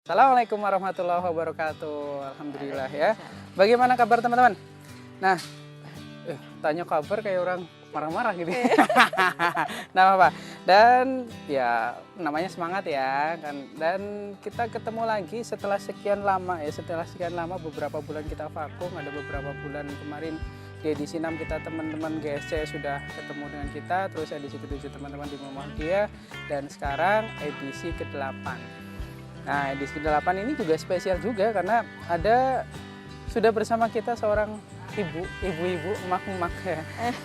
Assalamualaikum warahmatullahi wabarakatuh. Alhamdulillah ya. Bagaimana kabar teman-teman? Nah, tanya kabar kayak orang marah-marah gitu. Nah, apa? Dan ya namanya semangat ya kan. Dan kita ketemu lagi setelah sekian lama ya. Setelah sekian lama beberapa bulan kita vakum, ada beberapa bulan kemarin di edisi 6 kita teman-teman GSC sudah ketemu dengan kita, terus edisi ke-7 teman-teman di Muhammadiyah, dan sekarang edisi ke-8. Nah, edisi ke-8 ini juga spesial juga karena sudah bersama kita seorang ibu-ibu, emak-emak ya,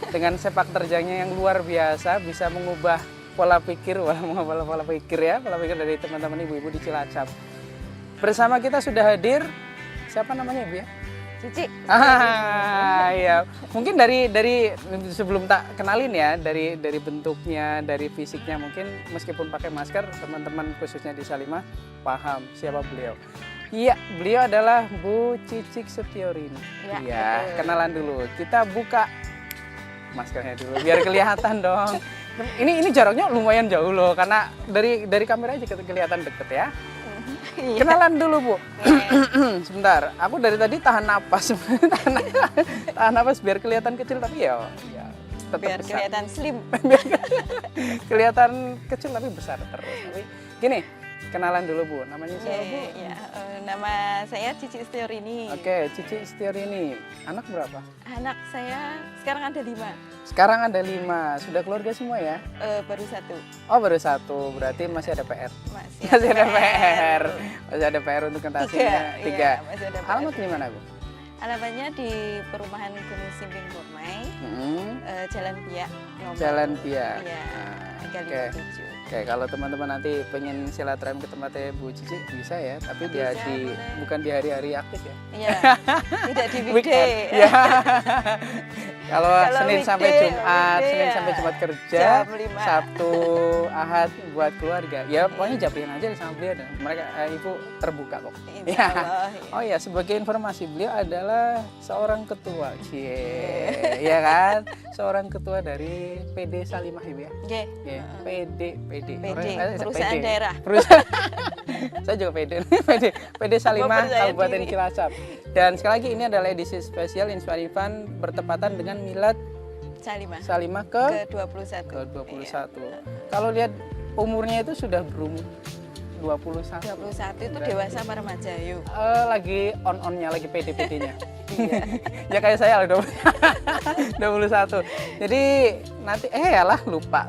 dengan sepak terjangnya yang luar biasa, bisa mengubah pola pikir dari teman-teman ibu-ibu di Cilacap. Bersama kita sudah hadir, siapa namanya Ibu ya? Cici. Iya. Mungkin dari sebelum tak kenalin ya, dari bentuknya, dari fisiknya, mungkin meskipun pakai masker, teman-teman khususnya di Salimah paham siapa beliau. Iya, beliau adalah Bu Cicik Setiorini. Iya, kenalan dulu. Kita buka maskernya dulu biar kelihatan dong. Ini jaraknya lumayan jauh loh, karena dari kamera aja kelihatan deket ya. Kenalan dulu Bu. Sebentar, aku dari tadi tahan napas. tahan napas biar kelihatan kecil, tapi ya tetap biar besar. Kelihatan slim. Kelihatan kecil tapi besar terus. Tapi gini, kenalan dulu Bu. Namanya siapa Bu? Nama saya Cici Setiorini. Oke, Cici Setiorini. Anak berapa? Anak saya sekarang ada 5. Sekarang ada 5. Sudah keluarga semua ya? Baru 1. Oh, baru 1. Berarti masih ada PR. Masih ada PR. Masih ada PR untuk ngatasinnya. 3. Iya, masih ada PR. Alamat di mana Bu? Alamatnya di perumahan Gunung Simping Burmai, Jalan Biak. Jalan Biak. Iya, Oke. 357. Oke, kalau teman-teman nanti pengen silaturahmi ke tempatnya Bu Cici bisa ya, tapi dia bukan di hari-hari aktif ya. Iya. Tidak di weekday. Ya. Kalau Senin weekday, sampai Jumat, Senin ya. sampai Jumat kerja, Jam 5. Sabtu, Ahad buat keluarga. Ya pokoknya jabarin aja sama beliau dan mereka Ibu terbuka kok. Insya Allah, ya. Oh ya, sebagai informasi beliau adalah seorang ketua, ya kan? Seorang ketua dari PD Salimah Ibu ya. Oke. PD. Perusahaan daerah. Saya juga PD Salimah Kabupaten Cilacap. Dan sekali lagi ini adalah edisi spesial Inspirifan bertepatan dengan milad Salimah ke-21. Ke-21. Kalau lihat umurnya itu sudah berumur 21. 21 itu dewasa para remaja, yuk. Lagi on-onnya, lagi PD-PD-nya. Iya. Ya kayak saya lah 21. Jadi nanti lupa.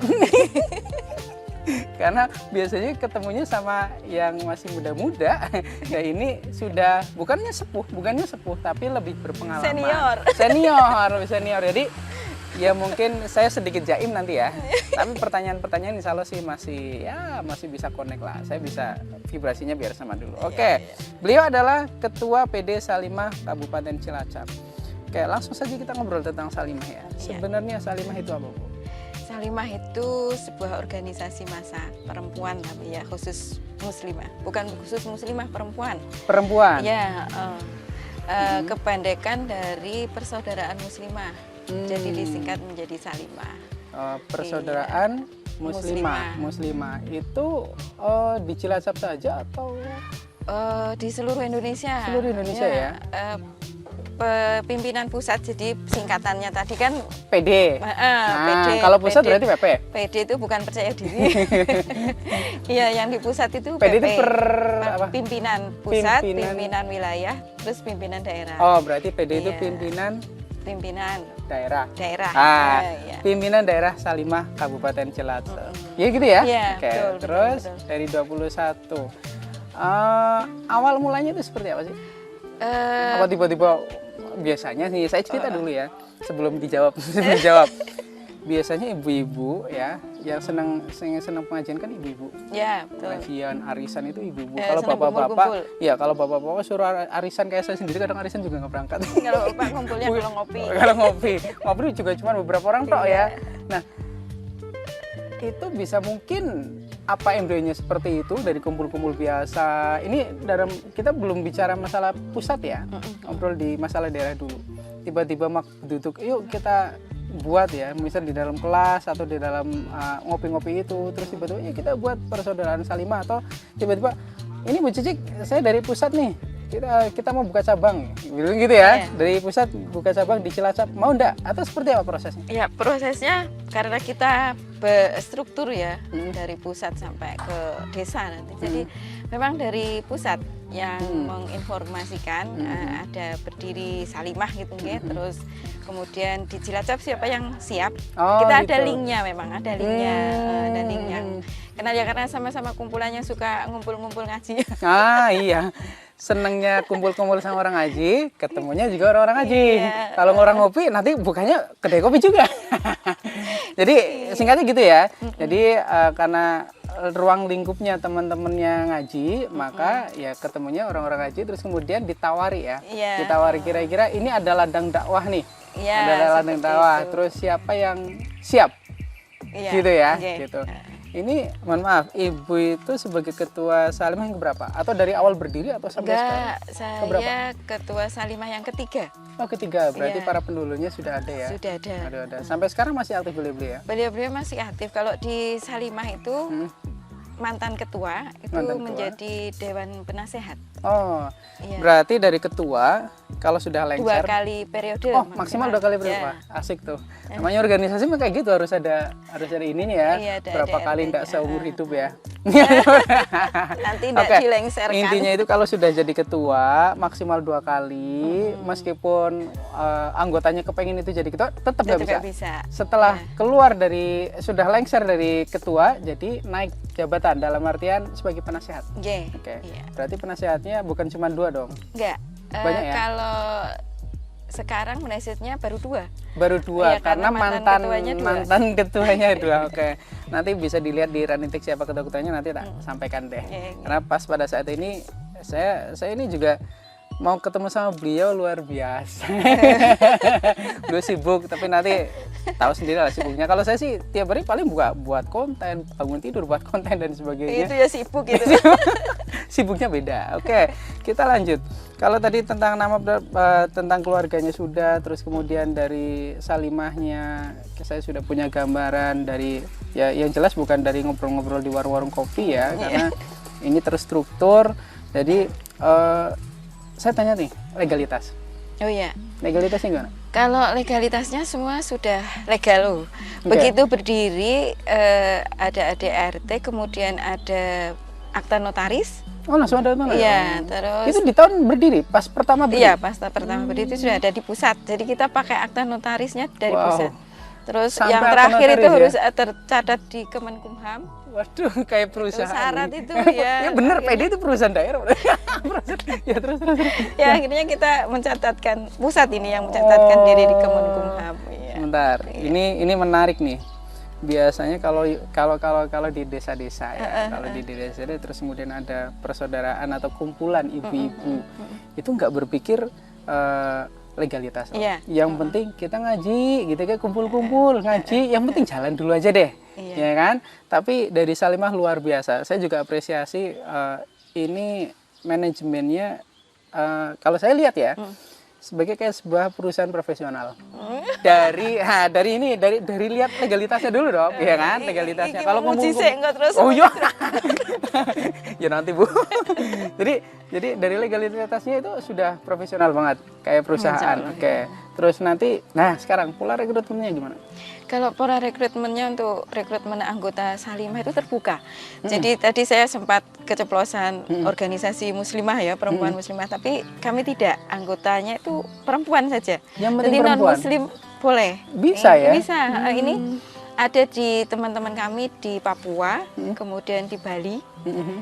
Karena biasanya ketemunya sama yang masih muda-muda. Ya ini sudah bukannya sepuh tapi lebih berpengalaman. Senior. Jadi ya mungkin saya sedikit jaim nanti ya. Tapi pertanyaan-pertanyaan insya Allah sih masih bisa connect lah. Saya bisa vibrasinya biar sama dulu. Oke. Beliau adalah Ketua PD Salimah Kabupaten Cilacap. Oke, langsung saja kita ngobrol tentang Salimah ya. Sebenarnya Salimah itu apa Bu? Salimah itu sebuah organisasi massa perempuan tapi ya khusus muslimah. Bukan khusus muslimah, perempuan. Perempuan? Ya, kependekan dari persaudaraan muslimah. Jadi disingkat menjadi Salimah. Persaudaraan muslimah. Itu di Cilacap saja atau di seluruh Indonesia? Seluruh Indonesia ya. Pimpinan pusat, jadi singkatannya tadi kan PD. PD. Kalau pusat PD, berarti PP. PD itu bukan percaya diri. Iya, yang di pusat itu PD itu pimpinan pusat, pimpinan wilayah, terus pimpinan daerah. Oh, berarti PD itu pimpinan daerah. Iya. Pimpinan daerah Salimah Kabupaten Cilacap. Ya gitu ya? Iya, Oke. betul, Terus betul. dari 21. Awal mulanya itu seperti apa sih? Apa tiba-tiba biasanya sih saya cerita dulu ya sebelum dijawab. Biasanya ibu-ibu ya yang senang pengajian kan ibu-ibu. Ya, betul. Pengajian arisan itu ibu-ibu. Kalau bapak-bapak ya kalau bapak-bapak suruh arisan kayak saya sendiri kadang arisan juga nggak berangkat. Kalau bapak ngumpulnya kalau ngopi. Kalau ngopi juga cuma beberapa orang tok ya. Nah, itu bisa mungkin apa embrionya seperti itu dari kumpul-kumpul biasa. Ini kita belum bicara masalah pusat ya, ngobrol di masalah daerah dulu. Tiba-tiba duduk, yuk kita buat ya, misal di dalam kelas atau di dalam ngopi-ngopi itu, terus tiba-tiba ya kita buat persaudaraan Salimah, atau tiba-tiba ini Bu Cicik, saya dari pusat nih, kita mau buka cabang, gitu ya. Iya. Dari pusat buka cabang di Cilacap, mau enggak? Atau seperti apa prosesnya? Ya, prosesnya karena kita berstruktur ya, Hmm. dari pusat sampai ke desa nanti. Jadi memang dari pusat yang menginformasikan, ada berdiri Salimah gitu ya. Terus kemudian di Cilacap siapa yang siap? Oh, Kita ada gitu. linknya, memang ada linknya, ada link yang kenal ya, karena sama-sama kumpulannya suka ngumpul-ngumpul ngaji. Ah iya, senengnya kumpul-kumpul sama orang ngaji, ketemunya juga orang-orang ngaji. Iya. Kalau orang ngopi, nanti bukannya kedai kopi juga. Jadi singkatnya gitu ya. Jadi karena ruang lingkupnya teman-temannya ngaji, maka ya ketemunya orang-orang ngaji, terus kemudian ditawari ya. Iya. Ditawari kira-kira ini ada ladang dakwah nih. Iya, Ada ladang seperti dakwah. itu. Terus siapa yang siap? Iya, Gitu ya, oke. gitu. Ini mohon maaf, Ibu itu sebagai ketua Salimah yang keberapa? Atau dari awal berdiri atau sampai sekarang? Enggak, Keberapa? saya ketua Salimah yang ketiga. Oh, ketiga. Berarti Iya. para pendulunya sudah ada ya? Sudah ada. Ada. Sampai sekarang masih aktif beliau-beliau ya? Beliau-beliau masih aktif. Kalau di Salimah itu mantan ketua itu Mantan ketua. menjadi dewan penasehat. Oh, Iya. berarti dari ketua kalau sudah 2 lengser. kali periode. Oh, maksimal 2 kali periode. Ya. Wah, asik tuh. Namanya organisasi mah kayak gitu, harus ada ininya ya. Iya, ada Berapa kali ADRT-nya. enggak seumur hidup ya. Nanti tidak Oke, dilengserkan. intinya itu kalau sudah jadi ketua maksimal 2 kali, meskipun anggotanya kepengen itu jadi ketua, tetap nggak Tetap bisa. bisa. Setelah Iya. keluar dari, sudah lengser dari ketua, jadi naik jabatan dalam artian sebagai penasehat. Oke. Oke, Iya. berarti penasehatnya bukan cuma 2 dong, Enggak. Banyak ya? Kalau sekarang penasehatnya baru 2. baru 2 Iya, karena karena mantan mantan ketuanya 2. mantan ketuanya 2. Oke, nanti bisa dilihat di Ranitik siapa ketua-ketuanya, nanti tak sampaikan deh. Iya. Karena pas pada saat ini saya ini juga mau ketemu sama beliau luar biasa. Beliau sibuk, tapi nanti tahu sendiri lah sibuknya. Kalau saya sih tiap hari paling buat konten, bangun tidur buat konten dan sebagainya. Itu ya sibuk gitu. Sibuknya beda. Oke, kita lanjut. Kalau tadi tentang nama, tentang keluarganya sudah, terus kemudian dari Salimahnya saya sudah punya gambaran dari, ya yang jelas bukan dari ngobrol-ngobrol di warung-warung kopi ya, karena ini terstruktur. Jadi saya tanya nih, legalitas. Oh iya. Legalitasnya gimana? Kalau legalitasnya semua sudah legal loh. Oke. Begitu berdiri ada ADRT, kemudian ada akta notaris. Oh, langsung ada tuh? Iya, terus Itu di tahun berdiri, pas pertama berdiri? iya, pas pertama berdiri itu sudah ada di pusat. Jadi kita pakai akta notarisnya dari Wow. pusat. Terus Sampai yang akta terakhir itu notaris ya? harus tercatat di Kemenkumham. Waduh, kayak perusahaan. syarat nih. itu, ya. Ya bener, PD itu perusahaan daerah. Ya terus. Ya akhirnya kita mencatatkan, pusat ini yang mencatatkan diri di Kemenkumham. Iya. Sebentar, ini menarik nih. Biasanya kalau di desa-desa ya, kalau di desa terus kemudian ada persaudaraan atau kumpulan ibu-ibu, itu nggak berpikir legalitas. Iya. Yang penting kita ngaji, gitu kan, kumpul-kumpul ngaji. Yang penting jalan dulu aja deh, Iya. ya kan? Tapi dari Salimah luar biasa. Saya juga apresiasi ini manajemennya. Kalau saya lihat ya, sebagai kayak sebuah perusahaan profesional. Dari lihat legalitasnya dulu dong, ya kan? Legalitasnya. Iki Kalau memuji ngomong sih, enggak terus. oh iya. Ya nanti Bu. jadi dari legalitasnya itu sudah profesional banget, kayak perusahaan. Oke. Terus nanti, nah sekarang pola rekrutmennya gimana? Kalau pola rekrutmennya untuk rekrutmen anggota Salimah itu terbuka. Jadi tadi saya sempat keceplosan organisasi muslimah ya, perempuan muslimah, tapi kami tidak, anggotanya itu perempuan saja. Yang penting Jadi non perempuan. muslim boleh. Bisa ya? Bisa. Ini ada di teman-teman kami di Papua, kemudian di Bali,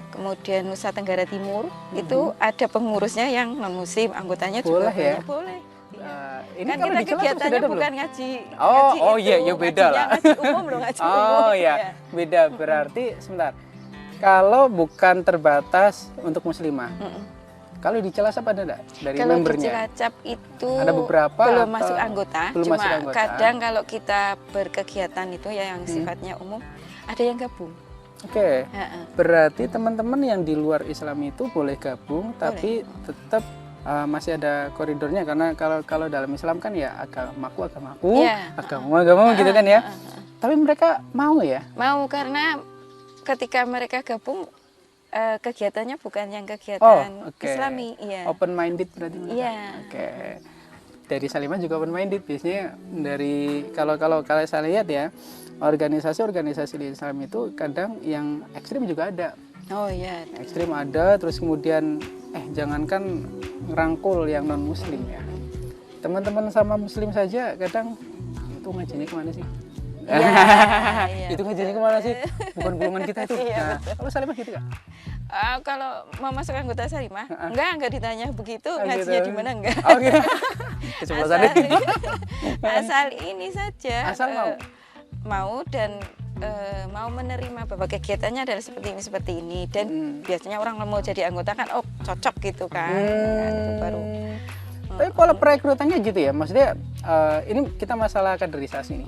kemudian Nusa Tenggara Timur, itu ada pengurusnya yang non muslim, anggotanya juga Boleh ya? banyak. Boleh. Ini Kan kalau kita di Cilacap kegiatannya sudah ada belum? bukan ngaji. Oh, ngaji oh itu, iya, ya beda ngajinya lah. Ngaji umum loh, ngaji umum. Oh ya, Ya. beda. Berarti sebentar. Kalau bukan terbatas untuk muslimah, kalau di Cilacap ada enggak dari Kalau di membernya? Cilacap itu Ada beberapa belum atau masuk anggota, belum cuma masuk anggota? kadang kalau kita berkegiatan itu ya yang sifatnya umum, ada yang gabung. Oke. Heeh. Berarti teman-teman yang di luar Islam itu boleh gabung, tapi tetap masih ada koridornya, karena kalau dalam Islam kan ya agamaku, Iya. agamamu gitu kan ya. Tapi mereka mau ya? Mau, karena ketika mereka gabung kegiatannya bukan yang Oh, kegiatan oke. Islami, iya. Open minded berarti mereka. Iya. Oke. Dari Salimah juga open minded biasanya dari kalau saya lihat ya, organisasi di Islam itu kadang yang ekstrim juga ada. Oh iya. Ekstrim ada, terus kemudian jangankan ngerangkul yang non muslim ya. Teman-teman sama muslim saja kadang itu ngajinya kemana sih? Iya, Itu ngajinya kemana sih? Bukan golongan kita itu. Iya, Nah, kalau Salimah gitu kan? Kalau mau masuk anggota Salimah, enggak ditanya begitu, Oh, ngajinya gitu. di mana enggak. Oh gitu. Keceplosan deh. Asal ini saja. Asal mau dan mau menerima bahwa kegiatannya adalah seperti ini dan biasanya orang mau jadi anggota kan cocok gitu kan. Nah, itu baru. Tapi kalau perekrutannya gitu ya, maksudnya ini kita masalah kaderisasi nih.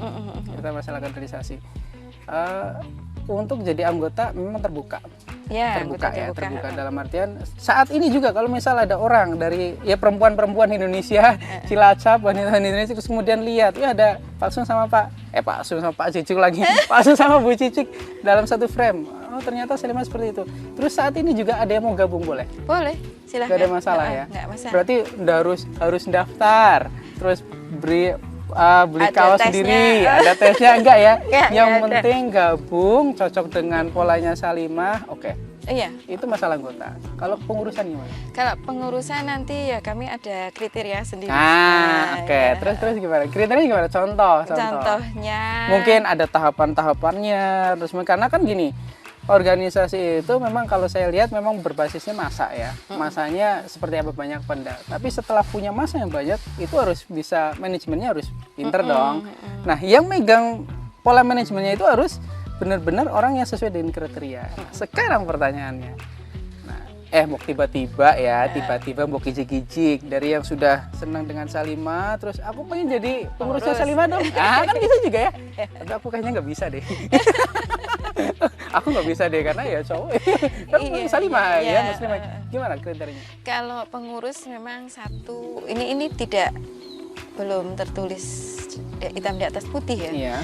Kita masalah kaderisasi. Untuk jadi anggota memang terbuka. Ya, terbuka dalam artian saat ini juga kalau misal ada orang dari ya perempuan-perempuan Indonesia Cilacap, wanita Indonesia terus kemudian lihat ya ada Pak Sun sama Pak Sun sama Pak Cicik lagi Pak Sun sama Bu Cicik dalam satu frame, oh ternyata Salimah seperti itu. Terus saat ini juga ada yang mau gabung, boleh silahkan, nggak ada masalah ya. Nggak masalah. Berarti udah harus daftar terus beli Ada kaos tesnya. sendiri, ada tesnya enggak ya? Yang Nggak ada. penting gabung, cocok dengan polanya Salimah, oke. Iya. Itu masalah anggota. Kalau pengurusan gimana? Kalau pengurusan nanti ya kami ada kriteria sendiri. Oke. Ya. Terus gimana? Kriterianya gimana? Contoh. Contohnya. Mungkin ada tahapan-tahapannya. Terus karena kan gini, organisasi itu memang kalau saya lihat memang berbasisnya massa ya. Masanya seperti apa banyak pendak. Tapi setelah punya massa yang banyak, itu harus bisa manajemennya harus pinter dong. Nah, yang megang pola manajemennya itu harus benar-benar orang yang sesuai dengan kriteria. Nah, sekarang pertanyaannya, mau tiba-tiba mau gijik-gijik dari yang sudah senang dengan Salimah, terus aku pengen jadi pengurusnya Salimah dong. Kan bisa juga ya. Tapi aku kayaknya nggak bisa deh. Aku nggak bisa deh karena ya cowok. Kan Salimah ya, Muslimah. Gimana kriterianya? Kalau pengurus memang satu, ini belum tertulis hitam di atas putih ya. Iya.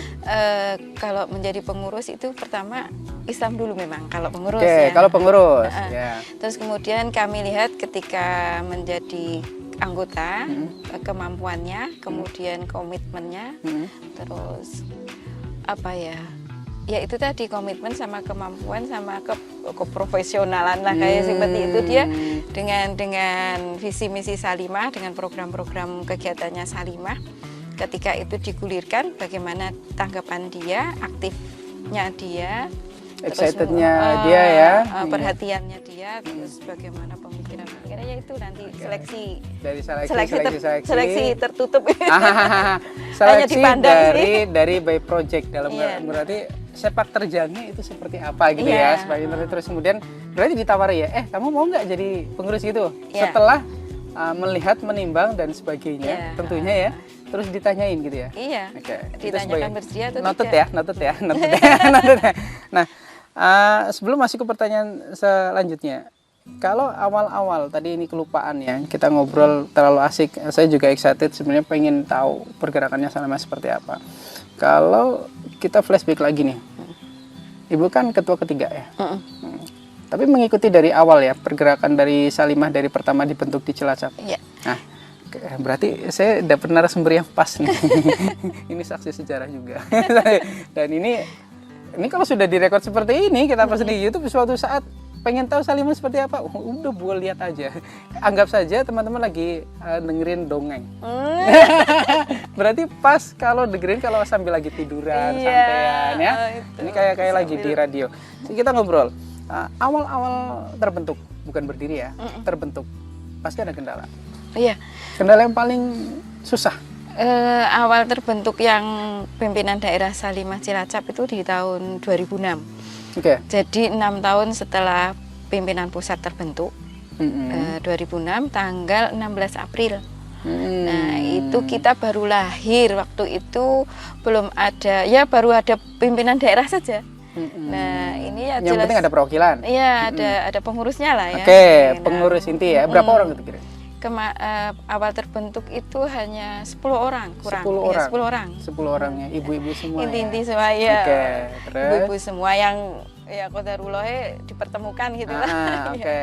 Kalau menjadi pengurus itu pertama Islam dulu memang kalau pengurus Oke, ya. kalau pengurus. Ya. Terus kemudian kami lihat ketika menjadi anggota kemampuannya, kemudian komitmennya, terus apa ya? Ya itu tadi komitmen sama kemampuan sama keprofesionalan lah kayak seperti itu dia dengan visi misi Salimah dengan program-program kegiatannya Salimah. Ketika itu digulirkan, bagaimana tanggapan dia, aktifnya dia, Excitednya dia ya, perhatiannya dia, terus bagaimana pemikiran-pemikirannya, ya itu nanti seleksi. Dari Seleksi tertutup. Seleksi dipandang dari by project dalam berarti sepak terjangnya itu seperti apa gitu ya, sebagai terus kemudian berarti ditawari ya, kamu mau nggak jadi pengurus gitu? Setelah melihat, menimbang dan sebagainya, tentunya ya. Terus ditanyain gitu ya? Iya. Oke. Ditanyakan bersedia atau noted tidak. Noted ya. Nah, sebelum masuk ke pertanyaan selanjutnya, kalau awal-awal tadi ini kelupaan ya, kita ngobrol terlalu asik. Saya juga excited sebenarnya pengen tahu pergerakannya Salimah seperti apa. Kalau kita flashback lagi nih, Ibu kan ketua ketiga ya. Tapi mengikuti dari awal ya pergerakan dari Salimah dari pertama dibentuk di Cilacap. Iya. Nah, berarti saya dapat narasumber yang pas nih. Ini saksi sejarah juga. Dan ini kalau sudah direkod seperti ini, kita post di YouTube, suatu saat pengen tahu Salimah seperti apa, udah buat lihat aja. Anggap saja teman-teman lagi dengerin dongeng. Berarti pas kalau dengerin kalau sambil lagi tiduran, santean ya. Ini kayak lagi di radio. Jadi kita ngobrol. Awal-awal terbentuk, bukan berdiri ya, terbentuk. Pasti ada kendala. Iya. Kendala yang paling susah? Awal terbentuk yang pimpinan daerah Salimah Cilacap itu di tahun 2006. Oke. Jadi 6 tahun setelah pimpinan pusat terbentuk, 2006 tanggal 16 April. Nah itu kita baru lahir, waktu itu belum ada, ya baru ada pimpinan daerah saja. Nah ini ya yang jelas, penting ada perwakilan. Iya ada pengurusnya lah ya. Oke, pengurus inti ya. Berapa orang itu kira? Awal terbentuk itu hanya 10 orang kurang. 10 orang. Ya, 10 orang. 10 orangnya, ibu-ibu semua. Inti-inti semua ya. Oke, terus? Ibu-ibu semua yang ya qadarullah dipertemukan gitu lah. Oke.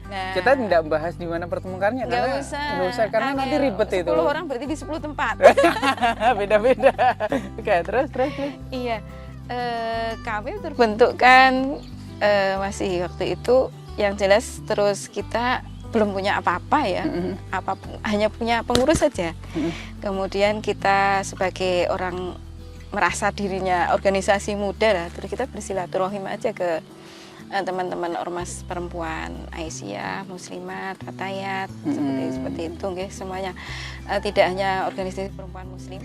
Nah, Kita tidak bahas di mana pertemukannya nggak usah karena nanti ribet itu. 10 orang berarti di 10 tempat. Beda-beda. Oke, terus. Iya, kami terbentuk kan masih waktu itu yang jelas terus kita belum punya apa-apa ya, hanya punya pengurus saja. Kemudian kita sebagai orang merasa dirinya organisasi muda lah, terus kita bersilaturahim aja ke teman-teman ormas perempuan Aisyah, Muslimat, Fatayat, seperti itu, guys, semuanya. Tidak hanya organisasi perempuan Muslim,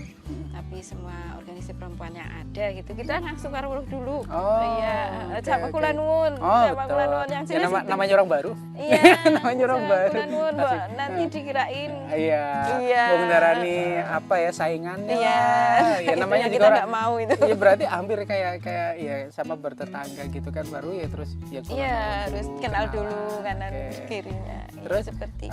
tapi semua organisasi perempuan yang ada gitu. Kita langsung karuh dulu. Iya, sama kula nuwun, sama kula nuwun yang jelas. Namanya orang baru. Iya, namanya orang baru. Kula nuwun, Mbak. Nanti dikirain. Iya. Mau ngendarani apa ya saingannya. Iya. Ya namanya kita juga orang. Nggak mau itu. Iya berarti hampir kayak ya sama bertetangga gitu kan baru ya terus ya. Iya, harus kenal dulu kanan kirinya. Terus seperti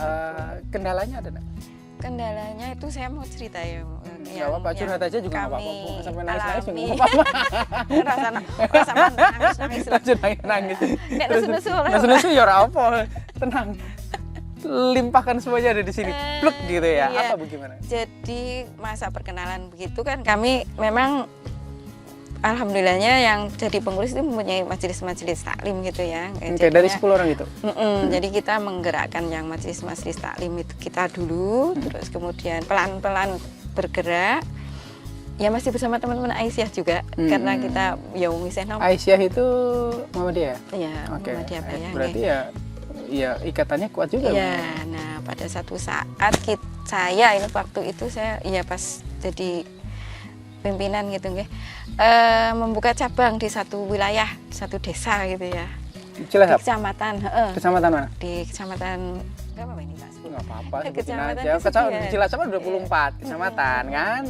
kendalanya ada nggak? Kendalanya itu saya mau cerita ya. Nggak apa-apa, curhat aja juga nggak apa-apa. Sampai nangis-nangis juga nggak apa-apa. Rasa nangis-nangis. Nangis. Nek nesu-nesu. Nesu-nesu ya ora apa. Tenang. Limpahkan semuanya ada di sini. Pluk gitu ya. Iya. Apa bagaimana? Jadi masa perkenalan begitu kan kami memang alhamdulillahnya yang jadi pengurus itu mempunyai majelis-majelis taklim gitu ya. Oke, dari 10 orang itu. Jadi kita menggerakkan yang majelis-majelis taklim itu kita dulu, terus kemudian pelan-pelan bergerak. Ya masih bersama teman-teman Aisyah juga, karena kita ya Aisyah itu Muhammadiyah. Iya, Oke. Muhammadiyah Bayang. Berarti ya ikatannya kuat juga. Iya, nah pada satu saat saya ini waktu itu saya ya pas jadi pimpinan gitu nggih. Membuka cabang di satu wilayah, satu desa gitu ya. Cilacap. Di kecamatan, Kecamatan mana? di kecamatan apa ini Pak? Nggak apa-apa, Kecamatan aja. Kesugihan. Cilacap kan 24 kecamatan kan.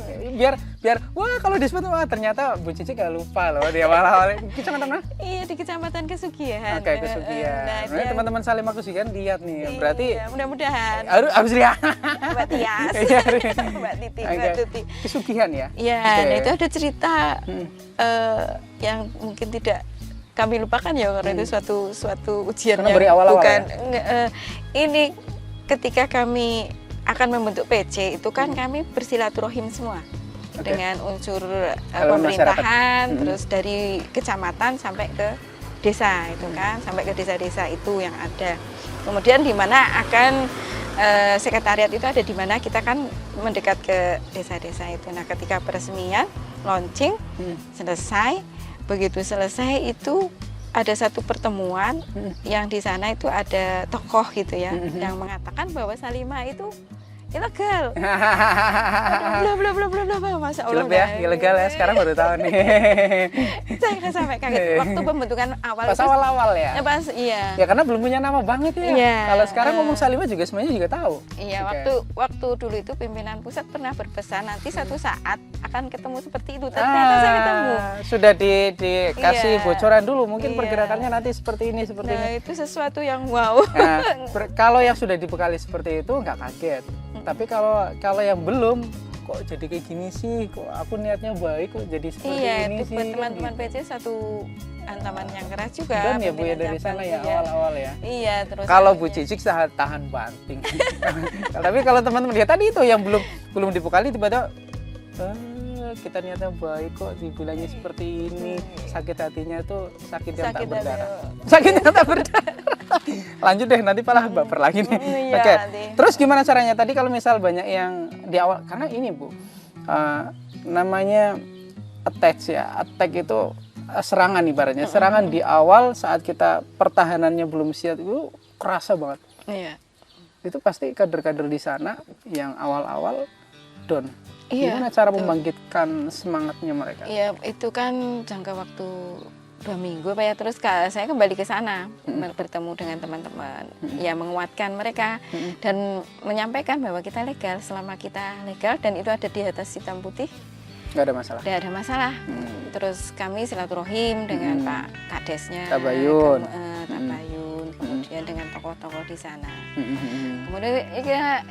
Biar wah kalau disebut wah ternyata Bu Cici gak lupa loh dia malah kecamatan mana? Iya, di kecamatan Kesugihan. Oke, Kesugihan. Nah, teman-teman Salimah Kesugihan lihat nih. Berarti mudah-mudahan harus lihat. Mbak Tias, Mbak Titi, Mbak Tuti. Kesugihan ya? Iya, nah itu ada cerita yang mungkin tidak kami lupakan ya karena itu suatu ujian karena yang beri awal-awal bukan ya? Ini ketika kami akan membentuk PC itu kan kami bersilaturahim semua dengan unsur pemerintahan, terus dari kecamatan sampai ke desa itu kan, sampai ke desa-desa itu yang ada. Kemudian di mana akan sekretariat itu ada di mana kita kan mendekat ke desa-desa itu. Nah, ketika peresmian launching selesai, begitu selesai itu ada satu pertemuan yang di sana itu ada tokoh gitu ya yang mengatakan bahwa Salimah itu ilegal. Bla masa Allah. Ilegal ya, sekarang baru tahu nih. Saya sampai kaget waktu pembentukan awal. Pas awal-awal ya. Pas iya. Ya karena belum punya nama banget ya. Iya. Kalau sekarang ngomong Salimah juga semuanya juga tahu. Iya, waktu dulu itu pimpinan pusat pernah berpesan nanti satu saat akan ketemu seperti itu. Ternyata saya ketemu. Sudah dikasih bocoran dulu, mungkin pergerakannya nanti seperti ini, seperti ini. Itu sesuatu yang wow. Nah, kalau yang sudah dibekali seperti itu nggak kaget. Tapi kalau yang belum, kok jadi kayak gini sih, kok aku niatnya baik kok jadi seperti ini sih. Iya, itu teman-teman PC satu antaman yang keras juga. Dan ya Bu ya dari sana ya awal-awal ya. Iya, terus. Kalau Bu Cicik tahan banting. Tapi kalau teman-teman dia tadi itu yang belum dibekali tiba-tiba kita niatnya baik kok dibilangnya seperti ini, sakit hatinya tuh sakit yang tak berdarah. Sakit yang tak berdarah. Lanjut deh, nanti malah baper lagi nih. Oke. Terus gimana caranya tadi kalau misal banyak yang di awal, karena ini Bu, namanya attack itu serangan ibaratnya. Serangan di awal saat kita pertahanannya belum siap itu kerasa banget. Iya. Itu pasti kader-kader di sana yang awal-awal down. Iya, gimana cara membangkitkan semangatnya mereka? Iya, itu kan jangka waktu 2 minggu Pak ya. Terus saya kembali ke sana bertemu dengan teman-teman, ya menguatkan mereka dan menyampaikan bahwa kita legal. Selama kita legal dan itu ada di atas hitam putih, nggak ada masalah. Nggak ada masalah. Terus kami silaturahim dengan Pak Kadesnya, Tabayun, Tabayun, kemudian dengan tokoh tokoh-tokoh di sana. Hmm. Kemudian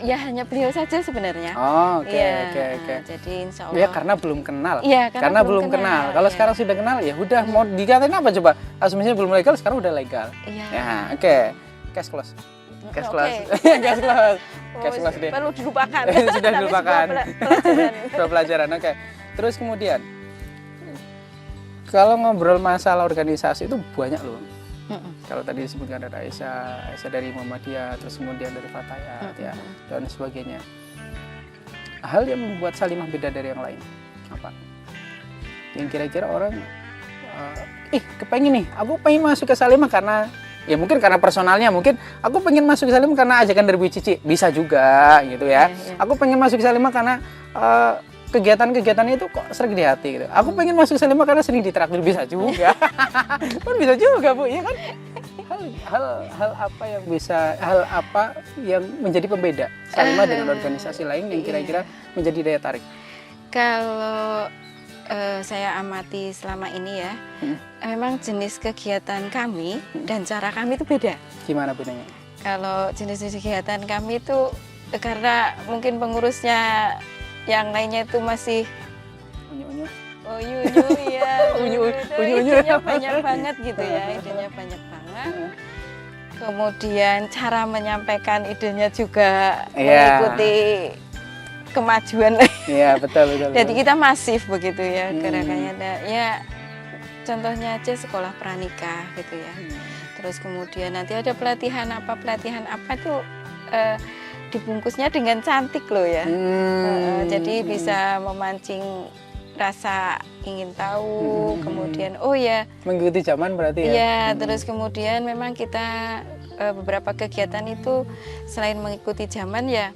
ya hanya beliau saja sebenarnya. Oh, oke, Iya, oke. Jadi insya Ya Allah. karena belum kenal. Iya, karena belum kenal. Kalau iya. sekarang sudah kenal ya udah mau dikatain apa coba? Asumsinya belum legal, sekarang udah legal. Iya. Ya, oke. Cash close. Cash Oke. close. Cash close. Oh, Cash close deh. perlu dilupakan. Sudah Tapi dilupakan. sebuah pelajaran. Sebuah pelajaran. Oke. Terus kemudian kalau ngobrol masalah organisasi itu banyak loh. Kalau tadi disebutkan ada Aisyah dari Muhammadiyah, terus kemudian dari Fatayat ya dan sebagainya. Hal yang membuat Salimah beda dari yang lain apa? Yang kira-kira orang kepengen nih, aku pengen masuk ke Salimah karena ya mungkin karena personalnya, mungkin aku pengen masuk ke Salimah karena ajakan dari Bu Cici, bisa juga gitu ya. Aku pengen masuk ke Salimah karena kegiatan-kegiatannya itu kok sering di hati gitu. Aku pengen masuk ke Salimah karena sering ditraktir, bisa juga. Kan bisa juga Bu, ya kan? Hal apa yang menjadi pembeda Salimah dengan organisasi lain yang kira-kira menjadi daya tarik? Kalau saya amati selama ini ya, memang jenis kegiatan kami dan cara kami itu beda. Gimana bedanya? Kalau jenis kegiatan kami itu karena mungkin pengurusnya yang lainnya itu masih Unyu-unyu. ya, Unyu-unyu. idenya banyak banget gitu ya, idenya banyak banget. Kemudian cara menyampaikan idenya juga mengikuti kemajuan. Iya, betul. Jadi kita masif begitu ya gerakannya. Ya contohnya aja sekolah pranikah gitu ya. Terus kemudian nanti ada pelatihan apa tuh dibungkusnya dengan cantik loh ya. Jadi bisa memancing rasa ingin tahu, kemudian mengikuti zaman berarti ya. Iya, terus kemudian memang kita beberapa kegiatan itu selain mengikuti zaman ya,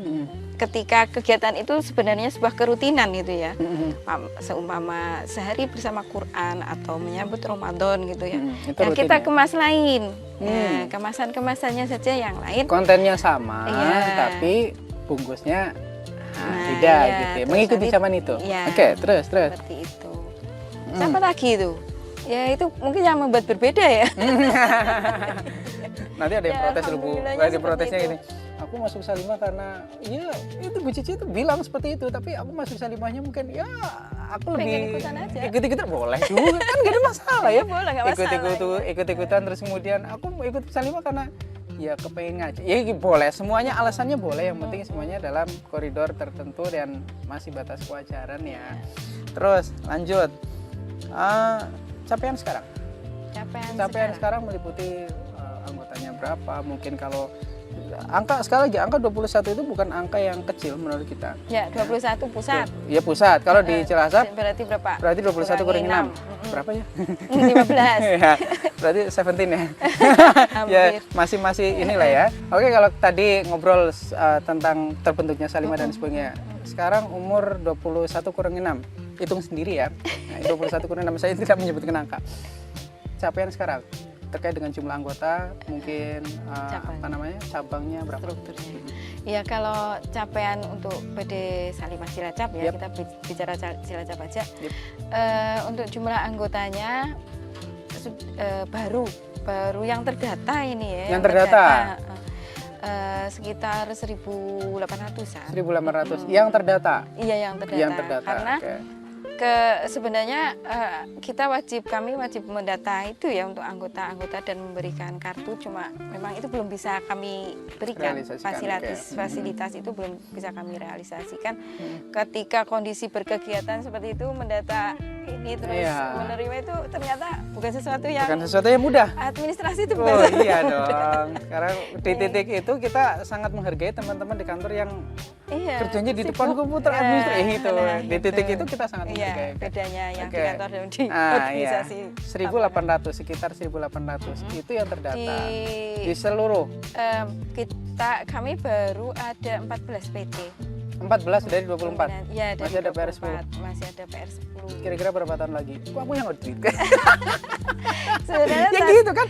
ketika kegiatan itu sebenarnya sebuah kerutinan gitu ya. Seumpama sehari bersama Quran atau menyambut Ramadan gitu ya. Nah, kita kemas lain. Nah, kemasan-kemasannya saja yang lain. Kontennya sama, tapi bungkusnya beda gitu ya. Mengikuti zaman itu. Ya, Oke, terus. Seperti itu. Siapa lagi itu? Ya itu mungkin yang membuat berbeda ya. Nanti ada yang protes dulu Bu. Ada protesnya itu. gini. Aku masuk Salimah karena ya itu Bu Cici itu bilang seperti itu, tapi aku masuk Salimahnya mungkin ya aku pengen lebih ikutan aja. ikut-ikutan boleh juga kan, gak ada masalah ya. Boleh, nggak masalah. Ikut-ikutan terus kemudian aku mau ikut Salimah karena ya kepengen ngaji. Ya boleh, semuanya alasannya boleh, yang penting semuanya dalam koridor tertentu dan masih batas kewajaran ya. Terus lanjut. Capaian sekarang. Capaian sekarang meliputi anggotanya berapa? Mungkin kalau sekali lagi angka 21 itu bukan angka yang kecil menurut kita. Ya, 21 pusat. Ya pusat. Kalau di Cilacap berarti berapa? Berarti 21 kurang 6. Berapa ya? 15. Ya, berarti 17 ya. Ya, masih inilah ya. Oke, kalau tadi ngobrol tentang terbentuknya Salimah dan sebagainya. Sekarang umur 21 kurang 6. Hitung sendiri ya. Nah, 21 kurang 6, saya tidak menyebutkan angka. Capaian sekarang terkait dengan jumlah anggota, mungkin cabangnya berapa? Strukturnya. Ya, kalau capaian untuk PD Salimah Cilacap ya, kita bicara Cilacap aja. Untuk jumlah anggotanya baru yang terdata ini ya. Yang terdata. Sekitar 1.800-an. 1.800 yang terdata. Iya, yang terdata. Karena sebenarnya kami wajib mendata itu ya untuk anggota-anggota dan memberikan kartu, cuma memang itu belum bisa kami berikan. Fasilitas itu belum bisa kami realisasikan. Ketika kondisi berkegiatan seperti itu, mendata ini terus menerima itu ternyata bukan sesuatu yang mudah. Administrasi itu bukan. Oh iya dong. Karena di titik itu kita sangat menghargai teman-teman di kantor yang kerjanya di depan komputer administrasi itu. Di titik itu kita sangat menghargai. Bedanya yang di kantor dan di organisasi. 1.800, sekitar 1.800 itu yang terdata di seluruh. Kami baru ada 14 PT. 14 dari 24. Ya, masih ada PR 10. Masih ada PR 10. Kira-kira berapa tahun lagi? Kok aku yang audit? Sebenarnya ya gitu kan.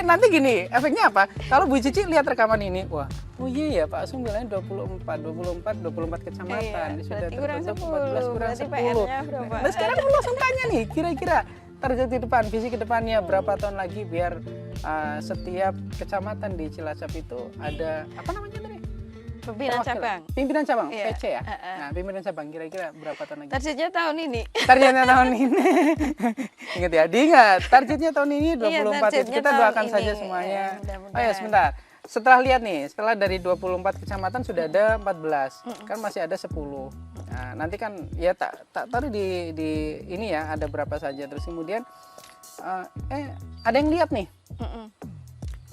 Nanti gini, efeknya apa? Kalau Bu Cici lihat rekaman ini, wah, oh iya ya Pak Asung bilangnya 24 kecamatan. Iya, sudah kurang terbentuk 10. 14 kurang berarti 10. PR-nya berapa? Nah, sekarang aku langsung tanya nih, kira-kira target ke depan, visi ke depannya berapa tahun lagi biar setiap kecamatan di Cilacap itu ada apa namanya tadi? Pimpinan cabang. Pimpinan cabang, Iya. PC ya. Nah, pimpinan cabang kira-kira berapa tahun lagi? Targetnya tahun ini. Targetnya tahun ini. Ingat ya, diingat. Targetnya tahun ini 24 itu. targetnya Kita tahun doakan ini. saja semuanya. Iya, mudah-mudahan. Oh ya, sebentar. Setelah lihat nih, setelah dari 24 kecamatan sudah ada 14. Kan masih ada 10. Nah, nanti kan ya tak taruh di ini ya, ada berapa saja. Terus kemudian ada yang lihat nih.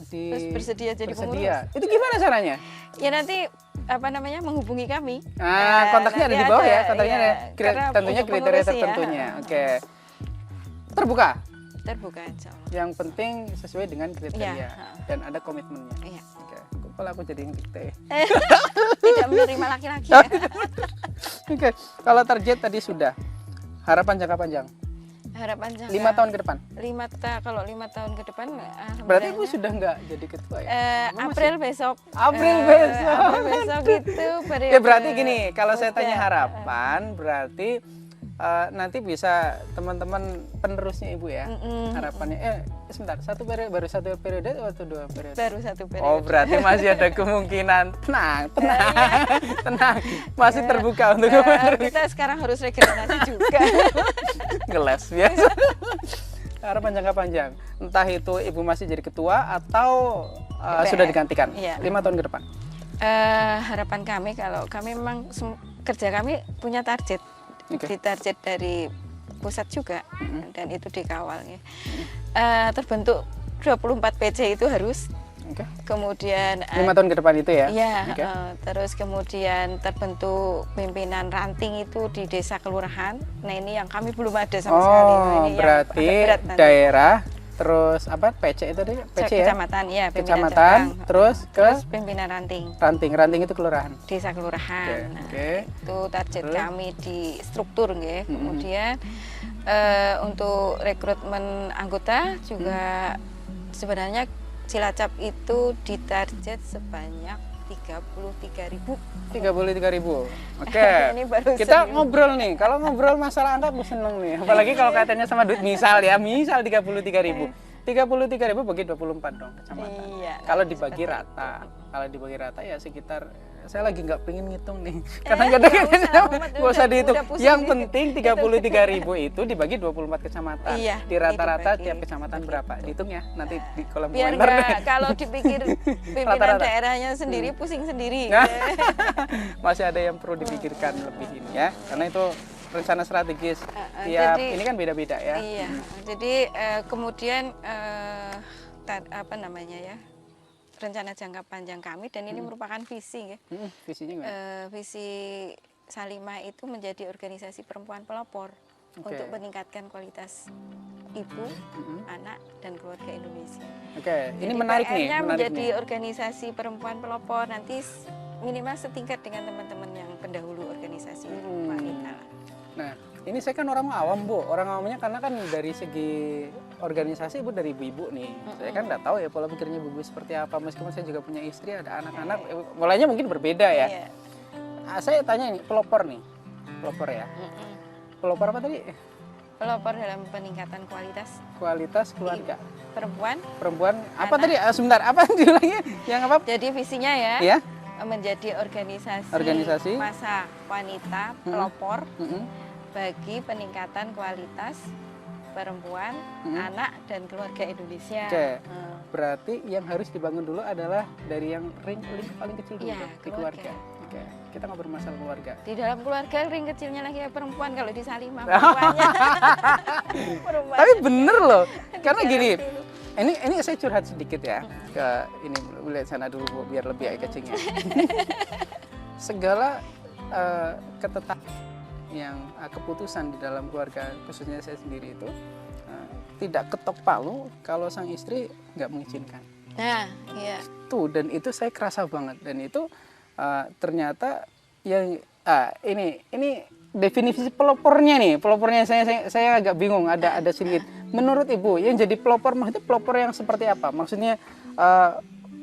Terus bersedia jadi bersedia. pengurus. Itu gimana caranya? Ya nanti apa namanya menghubungi kami. Kontaknya ada nanti di bawah ya, ada, kontaknya iya. ada. Karena Tentunya untuk kriteria pengurus ya. tertentunya. Oke. Terbuka. Terbuka insya Allah. Yang penting sesuai dengan kriteria Iya. dan ada komitmennya. Iya. Oke. Kepala aku jadi dikte. Tidak menerima laki-laki ya. Oke. Kalau target tadi sudah. Harapan jangka panjang. Harapan jangka 5 tahun ke depan. Kalau 5 tahun ke depan Berarti Ibu alhamdulillahnya, sudah nggak jadi ketua ya? Ibu masih- April besok. April besok. April besok itu periode. Ya berarti gini, kalau saya tanya Udah. harapan, berarti nanti bisa teman-teman penerusnya Ibu ya. Harapannya sebentar, baru satu periode atau 2 periode? Baru satu periode. Oh, berarti masih ada kemungkinan. Tenang. Tenang. Masih terbuka untuk Kita sekarang harus regenerasi juga. ngeles biasa. Harapan jangka panjang. Entah itu Ibu masih jadi ketua atau sudah digantikan. Iya. 5 tahun ke depan. Harapan kami kalau kami memang kerja kami punya target. Oke. Di target dari pusat juga dan itu dikawal ya. Terbentuk 24 PC itu harus, Oke. kemudian 5 tahun ke depan itu ya. ya, Oke. terus kemudian terbentuk pimpinan ranting itu di desa kelurahan. Nah ini yang kami belum ada sama sekali. Nah, Oh, ini yang berarti agak berat nanti. daerah, terus apa? PC itu tadi? PC ya? Kecamatan, ya, pimpinan Kecamatan, cabang. terus ke Terus pimpinan ranting, ranting itu kelurahan. desa kelurahan. Oke, Nah, oke. itu target Terus? kami di struktur nggih. Kemudian untuk rekrutmen anggota juga sebenarnya Cilacap itu ditarget sebanyak 33.000. 33.000. Oke. Ini baru Kita 1.000. ngobrol nih. Kalau ngobrol masalah angka aku seneng nih. Apalagi kalau kaitannya sama duit, misal 33.000. 33.000 bagi 24 dong kecamatan. Iya. Kalau dibagi rata. Kalau dibagi rata ya sekitar, saya lagi nggak pengen ngitung nih. Karena kadang-kadang nggak usah dihitung. udah pusing Yang nih. penting 33.000 itu dibagi 24 kecamatan. Iya, Di rata-rata dibagi. tiap kecamatan berapa? Dihitung ya nanti di kolom Biar komentar. enggak kalau dipikir pimpinan Rata-rata. daerahnya sendiri pusing sendiri. Nah, masih ada yang perlu dipikirkan lebih ini ya, karena itu rencana strategis tiap jadi- ini kan beda-beda ya. Iya. Jadi kemudian apa namanya ya? Rencana jangka panjang kami dan ini merupakan visi ya. Visinya gimana? Visi Salimah itu menjadi organisasi perempuan pelopor Oke. untuk meningkatkan kualitas ibu, anak dan keluarga Indonesia. Oke, ini Jadi menarik nih, PR-nya menarik menjadi nih. organisasi perempuan pelopor nanti minimal setingkat dengan teman-teman yang pendahulu organisasi wanita lah. Nah, ini saya kan orang awam Bu, orang awamnya karena kan dari segi organisasi Ibu dari ibu-ibu nih. Saya kan nggak tahu ya pola pikirnya ibu seperti apa, meskipun saya juga punya istri, ada anak-anak, polanya mungkin berbeda ya. Iya. Saya tanya nih, pelopor nih, pelopor ya. Pelopor apa tadi? Pelopor dalam peningkatan Kualitas keluarga. perempuan. Apa Anak. tadi? Sebentar, apa diulangi? Yang apa? Jadi visinya ya, Ya? menjadi organisasi masa wanita pelopor bagi peningkatan kualitas perempuan, anak dan keluarga Indonesia. Oke. Berarti yang harus dibangun dulu adalah dari yang link paling kecil dulu Iya, tuh, di keluarga. Oke. Kita ngobrol masalah keluarga. Di dalam keluarga ring kecilnya lagi ya perempuan, kalau di Salimah perempuannya. Perempuannya. Tapi bener loh, karena Digarap gini, dulu. ini saya curhat sedikit ya ke ini lihat sana dulu Bu, biar lebih eye catchingnya. Segala ketetapan yang keputusan di dalam keluarga khususnya saya sendiri itu tidak ketok palu kalau sang istri nggak mengizinkan. Nah, iya. Tuh, dan itu saya kerasa banget, dan itu ternyata yang ini definisi pelopornya nih, pelopornya saya agak bingung, ada sedikit. Menurut Ibu yang jadi pelopor itu pelopor yang seperti apa? Maksudnya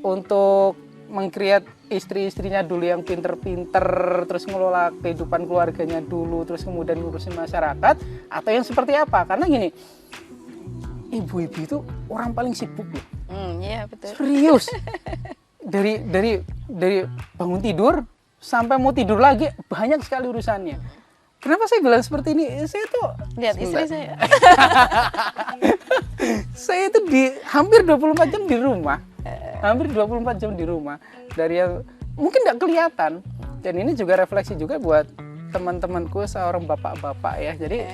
untuk mengkreat istri-istrinya dulu yang pinter-pinter, terus ngelola kehidupan keluarganya dulu, terus kemudian ngurusin masyarakat, atau yang seperti apa? Karena gini, ibu-ibu itu orang paling sibuk loh. Iya betul. Serius. Dari bangun tidur sampai mau tidur lagi banyak sekali urusannya. Kenapa saya bilang seperti ini? Saya tuh Lihat istri saya. saya itu hampir 24 jam di rumah. Hampir 24 jam di rumah. Dari yang mungkin tidak kelihatan. Dan ini juga refleksi juga buat teman-temanku seorang bapak-bapak ya. Jadi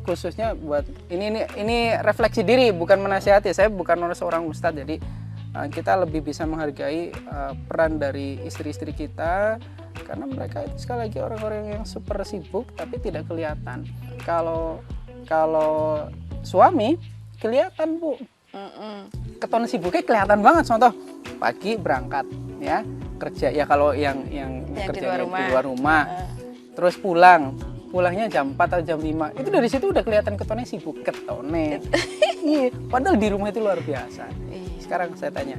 khususnya buat ini refleksi diri, bukan menasihati. Saya bukan seorang ustadz, jadi kita lebih bisa menghargai peran dari istri-istri kita, karena mereka itu sekali lagi orang-orang yang super sibuk tapi tidak kelihatan. Kalau suami kelihatan, Bu. Keton sibuknya kelihatan banget. Contoh pagi berangkat ya kerja ya, kalau yang kerja di luar rumah, terus pulangnya jam 4 atau jam 5, itu dari situ udah kelihatan ketonnya sibuk, ketone. Iya, padahal di rumah itu luar biasa. Sekarang saya tanya,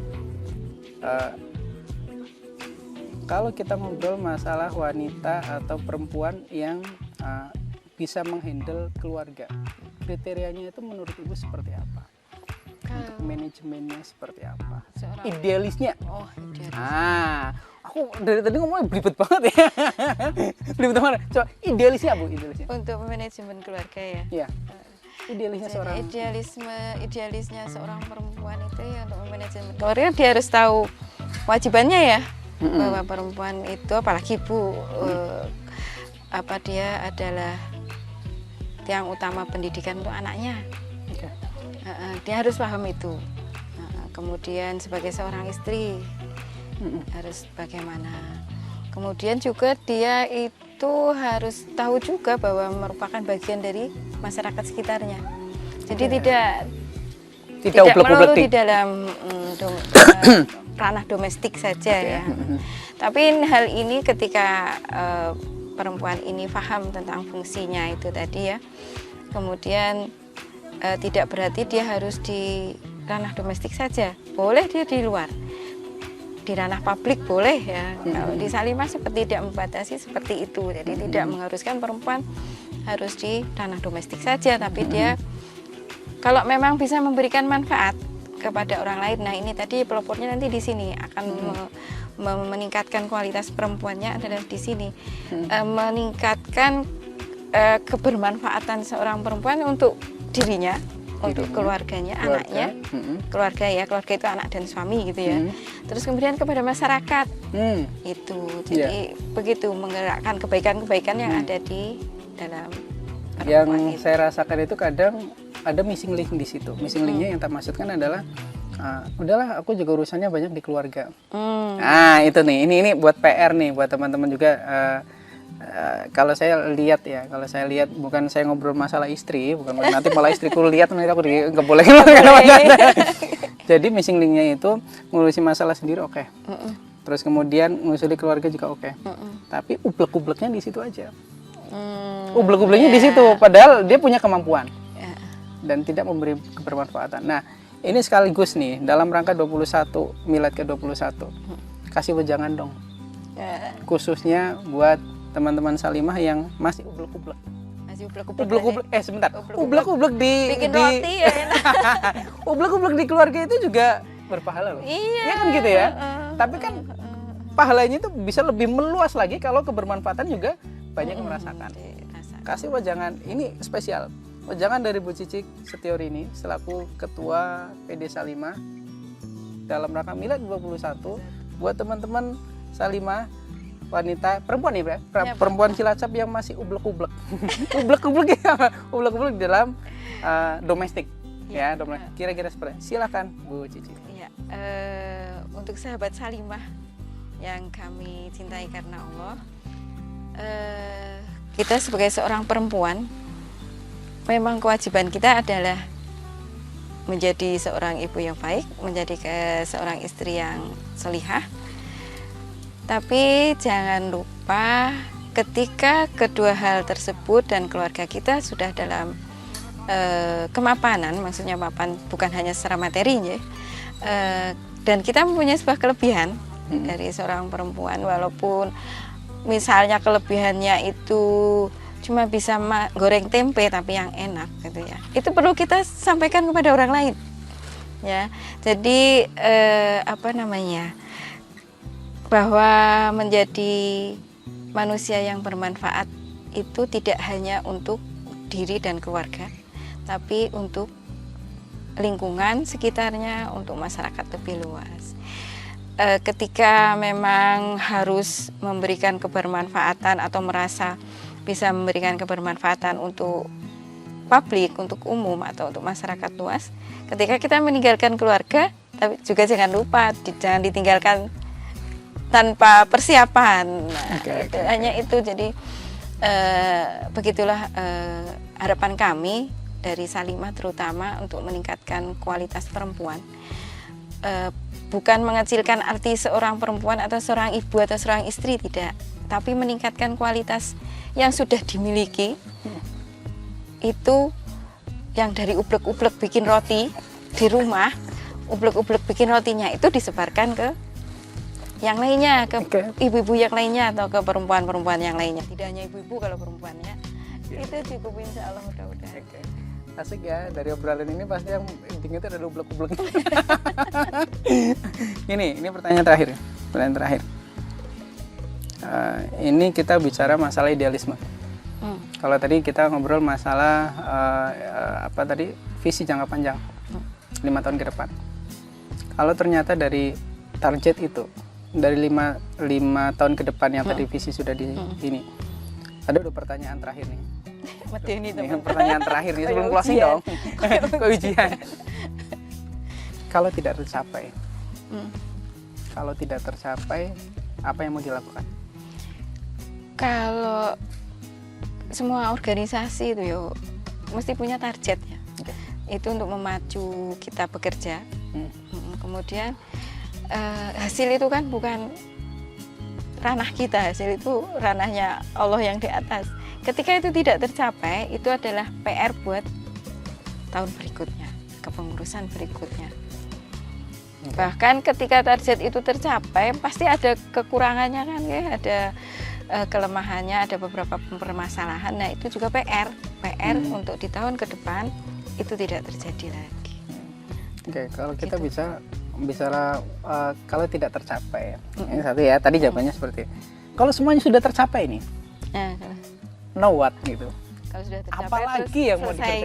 kalau kita ngobrol masalah wanita atau perempuan yang bisa menghandle keluarga, kriterianya itu menurut Ibu seperti apa? Untuk manajemennya seperti apa? Idealisnya? Oh, idealis. Aku dari tadi ngomongnya belibet banget ya. Belibet banget. Coba idealisnya, Bu, idealisnya. Untuk manajemen keluarga ya. Iya. Idealisnya seorang. Idealisnya seorang perempuan itu ya, untuk manajemen keluarga dia harus tahu wajibannya ya. Bahwa perempuan itu, apalagi Bu, dia adalah tiang utama pendidikan untuk anaknya. Dia harus paham itu. Kemudian sebagai seorang istri harus bagaimana. Kemudian juga dia itu harus tahu juga bahwa merupakan bagian dari masyarakat sekitarnya. Jadi tidak melulu di dalam ranah domestik saja ya. Tapi hal ini ketika perempuan ini paham tentang fungsinya itu tadi ya, kemudian tidak berarti dia harus di ranah domestik saja, boleh dia di luar, di ranah publik boleh ya. Kalau di Salimah seperti tidak membatasi seperti itu, jadi tidak mengharuskan perempuan harus di ranah domestik saja, tapi dia kalau memang bisa memberikan manfaat kepada orang lain, nah ini tadi pelopornya nanti di sini akan meningkatkan kualitas perempuannya adalah di sini, meningkatkan kebermanfaatan seorang perempuan untuk dirinya, untuk keluarganya, anaknya, keluarga itu anak dan suami gitu ya. Terus kemudian kepada masyarakat itu, jadi begitu menggerakkan kebaikan-kebaikan yang ada di dalam perempuan yang itu. Saya rasakan itu kadang ada missing link di situ. Missing linknya yang tak maksudkan adalah udahlah aku juga urusannya banyak di keluarga. Itu nih, ini buat PR nih buat teman-teman juga. Kalau saya lihat bukan saya ngobrol masalah istri, bukan nanti malah istriku lihat nanti aku nggak boleh. Jadi missing linknya itu ngurusi masalah sendiri oke. Terus kemudian ngusuli keluarga juga oke. Tapi ublek-ubleknya di situ aja. Ublek-ubleknya di situ, padahal dia punya kemampuan dan tidak memberi kebermanfaatan. Nah, ini sekaligus nih dalam rangka 21 Milad ke-21. Kasih wejangan dong. Khususnya buat teman-teman Salimah yang masih ublek-ublek. Ublek-ublek bikin roti ya. Ublek-ublek di keluarga itu juga berpahala loh. Iya kan gitu ya. Tapi kan pahalanya itu bisa lebih meluas lagi kalau kebermanfaatan juga banyak yang merasakan. Kasih wejangan ini spesial. Wejangan dari Bu Cicik Setiorini selaku Ketua PD Salimah dalam rangka Milad 21 buat teman-teman Salimah wanita, perempuan ya, perempuan Cilacap yang masih ublek-ublek. Ublek-ublek dalam domestik ya, kira-kira seperti. Silakan Bu Cici. Ya, untuk sahabat Salimah yang kami cintai karena Allah, kita sebagai seorang perempuan memang kewajiban kita adalah menjadi seorang ibu yang baik, menjadi seorang istri yang solihah. Tapi jangan lupa ketika kedua hal tersebut dan keluarga kita sudah dalam kemapanan, maksudnya mapan bukan hanya secara materi ya, dan kita mempunyai sebuah kelebihan dari seorang perempuan, walaupun misalnya kelebihannya itu cuma bisa goreng tempe tapi yang enak gitu ya. Itu perlu kita sampaikan kepada orang lain. Ya. Jadi apa namanya? Bahwa menjadi manusia yang bermanfaat itu tidak hanya untuk diri dan keluarga, tapi untuk lingkungan sekitarnya, untuk masyarakat lebih luas. Ketika memang harus memberikan kebermanfaatan atau merasa bisa memberikan kebermanfaatan untuk publik, untuk umum atau untuk masyarakat luas, ketika kita meninggalkan keluarga, tapi juga jangan lupa jangan ditinggalkan tanpa persiapan. Nah, hanya itu. Jadi begitulah harapan kami dari Salimah, terutama untuk meningkatkan kualitas perempuan. Bukan mengecilkan arti seorang perempuan atau seorang ibu atau seorang istri, tidak, tapi meningkatkan kualitas yang sudah dimiliki. Itu yang dari ublek-ublek bikin roti di rumah, ublek-ublek bikin rotinya itu disebarkan ke yang lainnya, ke ibu-ibu yang lainnya atau ke perempuan-perempuan yang lainnya. Tidak hanya ibu-ibu, kalau perempuannya itu cukup, insya Allah, mudah-mudahan. Asik ya, dari obrolan ini pasti yang intinya itu ada ublek-ublek. Ini pertanyaan terakhir. Ini kita bicara masalah idealisme. Kalau tadi kita ngobrol masalah visi jangka panjang, 5 tahun ke depan. Kalau ternyata dari target itu, dari 5 tahun ke depan yang tadi visi sudah ini, ada 2 pertanyaan terakhir nih. Ini Pertanyaan terakhir nih sebelum closing dong. Ujian. Kalau tidak tercapai, apa yang mau dilakukan? Kalau semua organisasi itu mesti punya target ya. Itu untuk memacu kita bekerja. Kemudian hasil itu kan bukan ranah kita, hasil itu ranahnya Allah yang di atas. Ketika itu tidak tercapai, itu adalah PR buat tahun berikutnya, kepengurusan berikutnya. Bahkan ketika target itu tercapai, pasti ada kekurangannya kan ya, ada kelemahannya, ada beberapa permasalahan. Nah, itu juga PR untuk di tahun ke depan itu tidak terjadi lagi. Oke, kalau kita bicara kalau tidak tercapai, ini satu ya, tadi jawabannya seperti kalau semuanya sudah tercapai nih, know what gitu. Kalau sudah tercapai, apalagi yang mau selesai.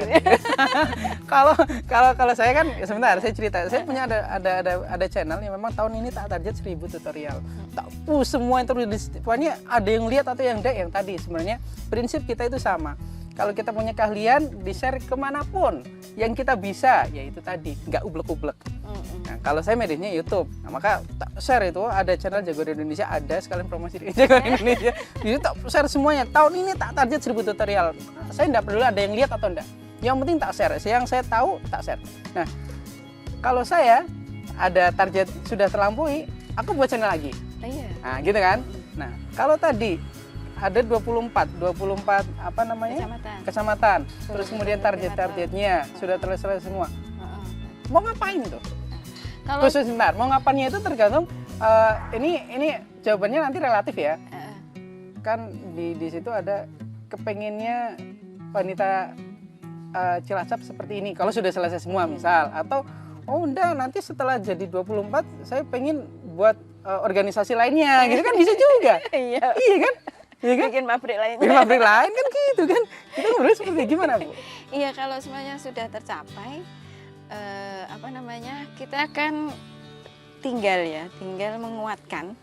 Kalau saya kan sebentar saya cerita, saya punya ada channel yang memang tahun ini tak target 1000 tutorial. Tak semua yang terus pokoknya ada yang lihat atau yang enggak, yang tadi sebenarnya prinsip kita itu sama. Kalau kita punya keahlian, di-share kemanapun yang kita bisa, yaitu tadi, nggak ublek-ublek. Nah, kalau saya medisnya YouTube, nah, maka tak share itu, ada channel Jagoan Indonesia, ada sekalian promosi di Jagoan Indonesia. Itu tak share semuanya. Tahun ini tak target 1000 tutorial. Saya nggak peduli ada yang lihat atau enggak. Yang penting tak share. Yang saya tahu, tak share. Nah, kalau saya ada target sudah terlampaui, aku buat channel lagi. Nah, gitu kan. Nah, kalau tadi ada 24 apa namanya? Kecamatan. Terus kemudian targetnya sudah selesai semua. Mau ngapain tuh? Khusus sebentar, mau ngapainnya itu tergantung ini jawabannya nanti relatif ya. Kan di situ ada kepengennya wanita Cilacap seperti ini kalau sudah selesai semua misal, atau udah nanti setelah jadi 24 saya pengen buat organisasi lainnya gitu kan, bisa juga. Iya kan? Iya kan? Bikin pabrik lain. Bikin pabrik lain kan gitu kan. Kita ngobrol seperti gimana, Bu? Iya, kalau semuanya sudah tercapai, kita akan tinggal menguatkan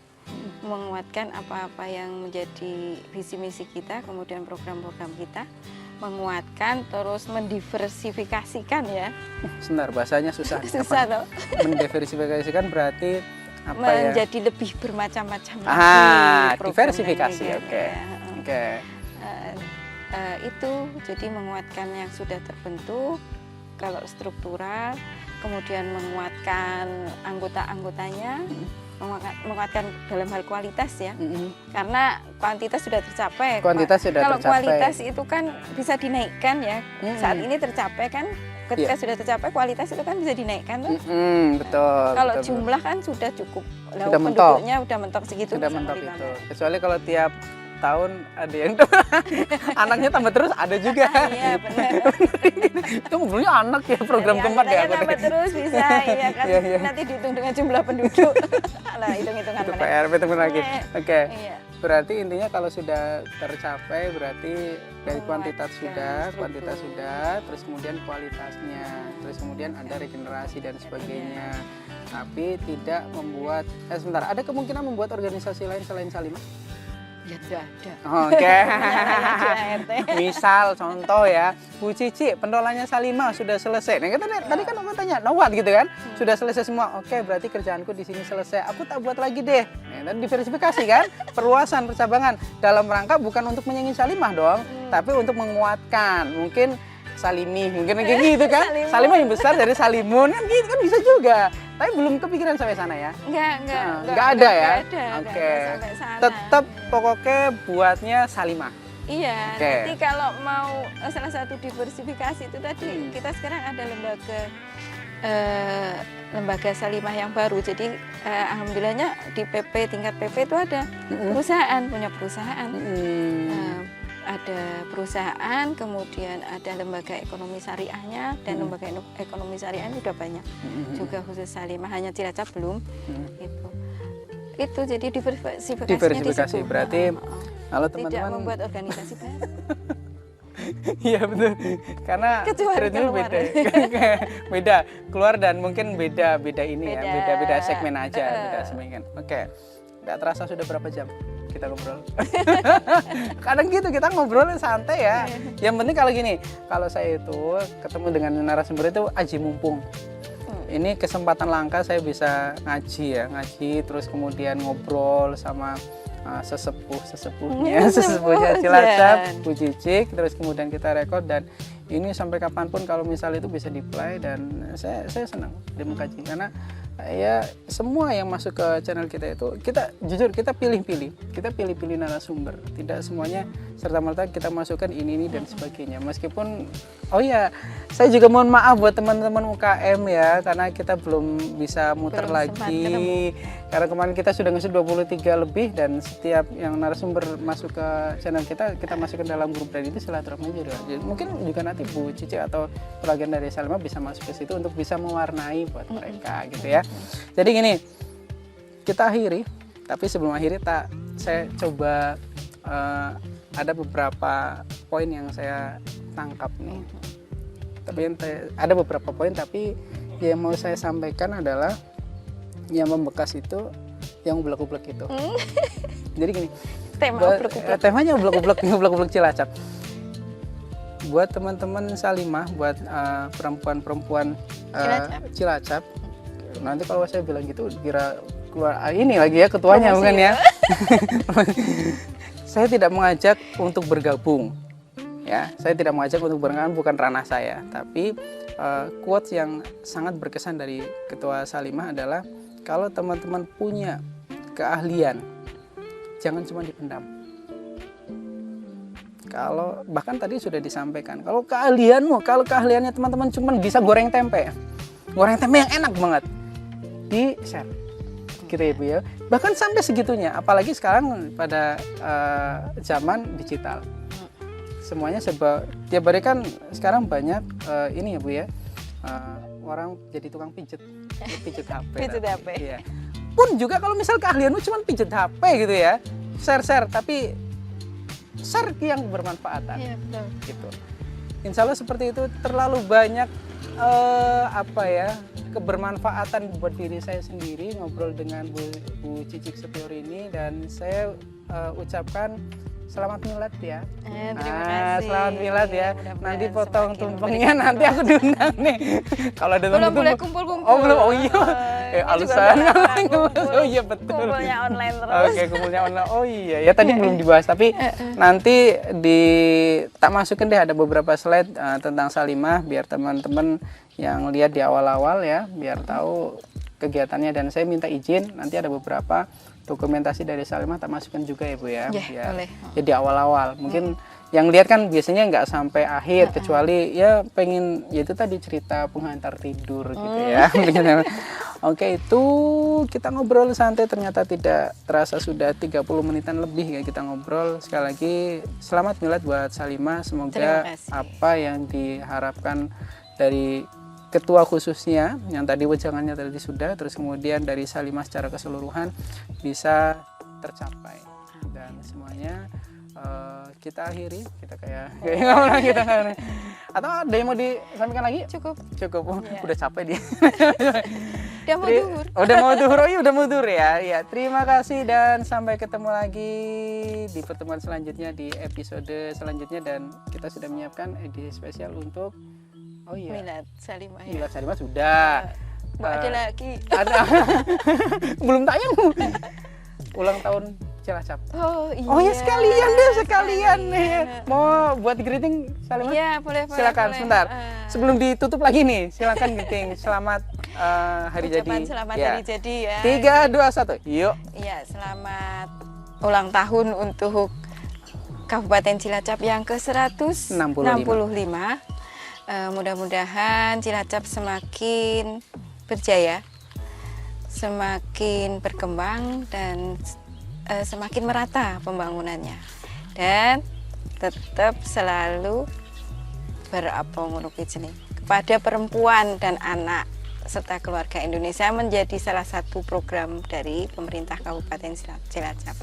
apa-apa yang menjadi visi misi kita, kemudian program-program kita, menguatkan, terus mendiversifikasikan ya. Sebentar, bahasanya susah. Susah loh. Mendiversifikasikan berarti apa menjadi lebih bermacam-macam diversifikasi. Oke. Itu jadi menguatkan yang sudah terbentuk kalau struktural, kemudian menguatkan anggota-anggotanya, menguatkan dalam hal kualitas ya. Karena kuantitas sudah tercapai. Kalau kualitas itu kan bisa dinaikkan ya. Saat ini tercapai kan. Ketika sudah tercapai, kualitas itu kan bisa dinaikkan tuh. Betul. Kalau jumlah kan sudah cukup. Penduduknya udah mentok segitu. Sudah mentok itu. Kecuali kalau tiap tahun ada yang anaknya tambah terus ada juga. Iya benar. Itu ngobrolnya anak ya, program keempat ya. Anggotanya tambah terus bisa, iya kan. Iya, iya. Nanti dihitung dengan jumlah penduduk. Lah hitung-hitungan Itu mana. PR, hitung lagi. Oke. Iya. Berarti intinya kalau sudah tercapai berarti dari kuantitas Menguatkan kuantitas struktur. sudah, terus kemudian kualitasnya, terus kemudian ada regenerasi dan sebagainya. Tapi tidak membuat, sebentar, ada kemungkinan membuat organisasi lain selain Salimah? Ya tidak ada. Oke. ART. Misal contoh ya, Bu Cici, pendolanya Salimah sudah selesai. Nah, tadi kan aku tanya, no what gitu kan? Sudah selesai semua. Oke, berarti kerjaanku di sini selesai. Aku tak buat lagi deh. Nah, tadi diversifikasi kan? Perluasan, percabangan dalam rangka bukan untuk menyaingi Salimah dong, tapi untuk menguatkan. Mungkin Salimi, mungkin kayak gitu kan? Salimun. Salimah yang besar dari Salimun kan gitu kan bisa juga. Tapi belum kepikiran sampai sana ya. Nggak ada ya? Oke. Sampai sana. Tetap pokoknya buatnya Salimah. Iya, Oke. nanti kalau mau salah satu diversifikasi itu tadi kita sekarang ada lembaga Salimah yang baru. Jadi alhamdulillahnya di PP tingkat PP itu ada perusahaan, punya perusahaan. Ada perusahaan, kemudian ada lembaga ekonomi syariahnya, dan lembaga ekonomi syariah sudah banyak. Juga khusus Salimah, hanya Cilacap belum. Itu jadi Diversifikasi berarti kalau tidak teman-teman membuat organisasi baru. iya betul, karena Kecuali ceritanya keluar. beda keluar dan mungkin beda ini ya, beda segmen aja, beda segmen. Oke, nggak terasa sudah berapa jam kita ngobrol. Kadang gitu kita ngobrol santai ya. Yang penting kalau gini, kalau saya itu ketemu dengan narasumber itu aji mumpung. Ini kesempatan langka saya bisa ngaji terus kemudian ngobrol sama sesepuhnya Cilacap, Bu Cicik, terus kemudian kita rekod, dan ini sampai kapanpun kalau misal itu bisa di-play, dan saya senang dia mengkaji karena ya semua yang masuk ke channel kita itu kita jujur kita pilih-pilih narasumber, tidak semuanya serta-merta kita masukkan ini dan sebagainya. Meskipun oh ya saya juga mohon maaf buat teman-teman UKM ya, karena kita belum bisa muter lagi karena kemarin kita sudah ngisi 23 lebih, dan setiap yang narasumber masuk ke channel kita masukkan dalam grup, dan itu silaturahmi juga. Jadi mungkin juga nanti Bu Cici atau bagian dari Salimah bisa masuk ke situ untuk bisa mewarnai buat mereka gitu ya. Jadi gini, kita akhiri, tapi sebelum akhiri saya coba ada beberapa poin yang saya tangkap nih. Tapi ada beberapa poin, tapi yang mau saya sampaikan adalah yang membekas itu, yang ublek-ublek itu. Jadi gini, temanya ublek-ublek Cilacap. Buat teman-teman Salimah, buat perempuan-perempuan Cilacap, nanti kalau saya bilang gitu kira keluar ini lagi ya ketuanya bukan ya. Saya tidak mengajak untuk bergabung. Ya, saya tidak mengajak untuk bergabung, bukan ranah saya. Tapi quotes yang sangat berkesan dari Ketua Salimah adalah kalau teman-teman punya keahlian, jangan cuma dipendam. Kalau bahkan tadi sudah disampaikan, kalau keahliannya teman-teman cuma bisa goreng tempe yang enak banget, di share gitu ya Bu ya. Bahkan sampai segitunya, apalagi sekarang pada zaman digital, semuanya serba tiap hari kan sekarang banyak ini ya Bu ya, orang jadi tukang pijet HP. Iya. Pun juga kalau misal keahlianmu cuma pijet HP gitu ya, share tapi share yang bermanfaatan. Iya, betul. Gitu. Insya Allah seperti itu. Terlalu banyak kebermanfaatan buat diri saya sendiri ngobrol dengan Bu Cicik Setior ini, dan saya ucapkan selamat milad ya. Terima kasih. Selamat milad ya. Mudah-mudahan Nanti potong semakin tumpengnya nanti aku diundang nih. Kalau ada belum boleh tumpeng. kumpul-kumpul. Oh belum. Oh iya. Alasan. Oh iya betul. Kumpulnya online terus. Oke, kumpulnya online. Oh iya, ya tadi belum dibahas, tapi nanti tak masukin deh ada beberapa slide tentang Salimah biar teman-teman yang lihat di awal-awal ya, biar tahu kegiatannya, dan saya minta izin nanti ada beberapa dokumentasi dari Salimah tak masukkan juga ya Bu ya. Ya, boleh. Ya di awal-awal. Mungkin yang lihat kan biasanya nggak sampai akhir, kecuali ya pengen ya itu tadi cerita penghantar tidur gitu ya. Oke, itu kita ngobrol santai, ternyata tidak terasa sudah 30 menitan lebih ya kita ngobrol. Sekali lagi selamat milad buat Salimah. Terima Semoga kasih. apa yang diharapkan dari ketua khususnya yang tadi wejangannya tadi sudah, terus kemudian dari Salimah secara keseluruhan bisa tercapai. Dan semuanya kita akhiri, kita kayak ngomong kita atau ada yang mau disampaikan lagi? Cukup. Ya. Udah capek dia. Udah mau duhur. Udah mau duhur, oh iya udah mau duhur ya. Ya, terima kasih dan sampai ketemu lagi di pertemuan selanjutnya, di episode selanjutnya, dan kita sudah menyiapkan edisi spesial untuk Milad Salimah ya. Milad Salimah sudah. Ada lagi. Ada. Belum tayang. Ulang tahun Cilacap. Oh iya. Oh ya sekalian deh, sekalian nih. Mau buat greeting Salimah? Iya, boleh. Silakan boleh. sebentar. Sebelum ditutup lagi nih, silakan greeting. Selamat hari Ucapan jadi. selamat Ya. hari jadi ya. 3, 2, 1. Yuk. Iya, selamat ulang tahun untuk Kabupaten Cilacap yang ke-165. 65. Mudah-mudahan Cilacap semakin berjaya, semakin berkembang, dan semakin merata pembangunannya, dan tetap selalu kepada perempuan dan anak serta keluarga Indonesia menjadi salah satu program dari pemerintah Kabupaten Cilacap.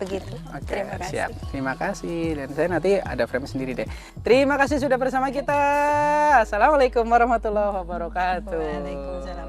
Begitu. Oke, Terima kasih. siap. Terima kasih. Dan saya nanti ada frame sendiri deh. Terima kasih sudah bersama kita. Assalamualaikum warahmatullahi wabarakatuh. Waalaikumsalam.